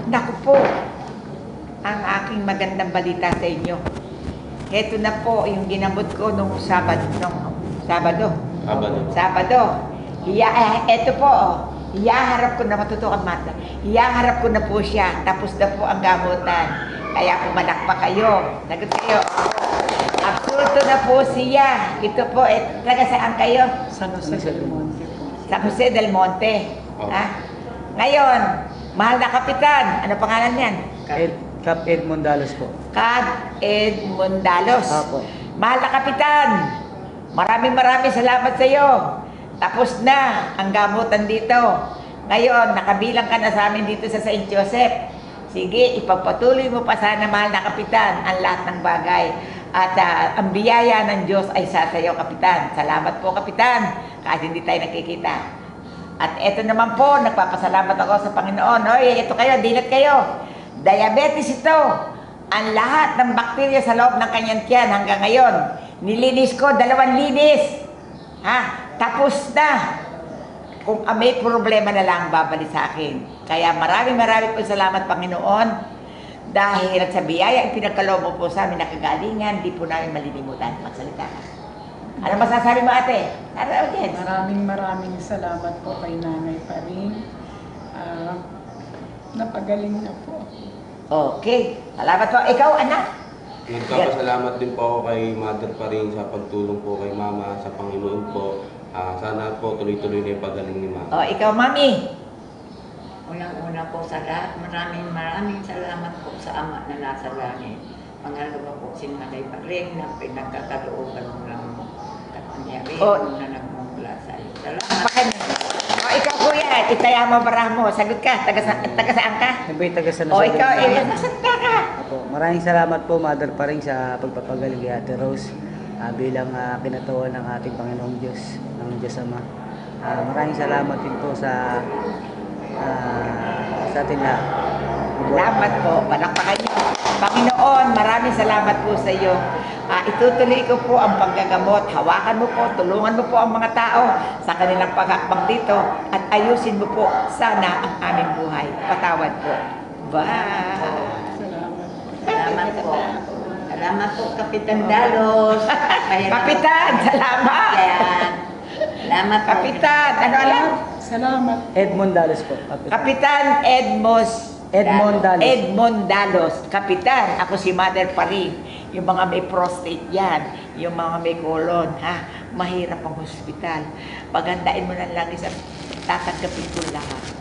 Naku po, ang aking magandang balita sa inyo. Heto na po yung ginamot ko nung Sabado. Sabado. Eto po, iyaharap ko na matutukan mata. Iyaharap ko na po siya. Tapos na po ang gamutan. Kaya pumalak pa kayo. Nagot kayo. Absulto na po siya. Ito po, taga saan kayo? San Jose del Monte po. San Jose del Monte. Oh. Ha? Ngayon, mahal na kapitan. Ano pangalan niyan? Cap Edmondalos po. Cap Edmondalos. Apo. Mahal na kapitan, maraming salamat sa iyo. Tapos na ang gamutan dito. Ngayon, nakabilang ka na sa amin dito sa St. Joseph. Sige, ipagpatuloy mo pa sana, mahal na kapitan, ang lahat ng bagay. At ang biyaya ng Diyos ay sa iyo, kapitan. Salamat po, kapitan, kahit hindi tayo nakikita. At eto naman po, nagpapasalamat ako sa Panginoon. Oy, ito kayo, dilat kayo. Diabetes ito. Ang lahat ng bakterya sa loob ng kanyang tiyan hanggang ngayon. Nilinis ko, 2 linis. Ha? Tapos na. Kung may problema na lang, babalik sa akin. Kaya maraming po salamat, Panginoon. Dahil sa biyaya, pinagkaloob mo po sa amin na kagalingan, di po namin malilimutan. Magsalita ka. Ano masasabi mo, ate? Audience. Maraming salamat po kay Nanay Paring. Napagaling na po. Okay. Salamat po. Ikaw, anak. Nagpapasalamat din po ako kay Mother pa rin sa pagtulong po kay Mama, sa Panginoon po. Sana po tuloy-tuloy na yung pagaling ni Mama. Ikaw, mami. Unang-una po sa lahat, maraming salamat po sa Ama na nasa langit. Pangalawa po si Nanay Paring na pinagkakalooban mo lang kapangyarihan na nagmumula sa iyo. Salamat. Ikaw, kuya, itaya mo bara mo. Sagot ka. Taga saan ka? Nabay taga San Jose del Ikaw, Monte. nasalita ka. Opo. Maraming salamat po, Mother Paring, sa pagpapagaling kay Ate Rose bilang kinatuwa ng ating Panginoong Diyos, ng Diyos Ama. Maraming salamat din po sa ating lahat. Salamat po. Palakpakan niyo. Panginoon, maraming salamat po sa iyo. Itutuloy ko po ang paggagamot. Hawakan mo po, tulungan mo po ang mga tao sa kanilang paghakbang dito at ayusin mo po sana ang aming buhay. Patawad po. Bye! Salamat po. Salamat po, Kapitan Dalos. Kapitan, salamat! Yan. Salamat po. Kapitan, ano alam? Salamat. Edmondalos po. Kapitan Edmondalos. Kapitan, ako si Mother Paring. Yung mga may prostate yan, yung mga may colon, ha? Mahirap ang hospital. Pagandain mo na lang isang tatanggapin ko lahat.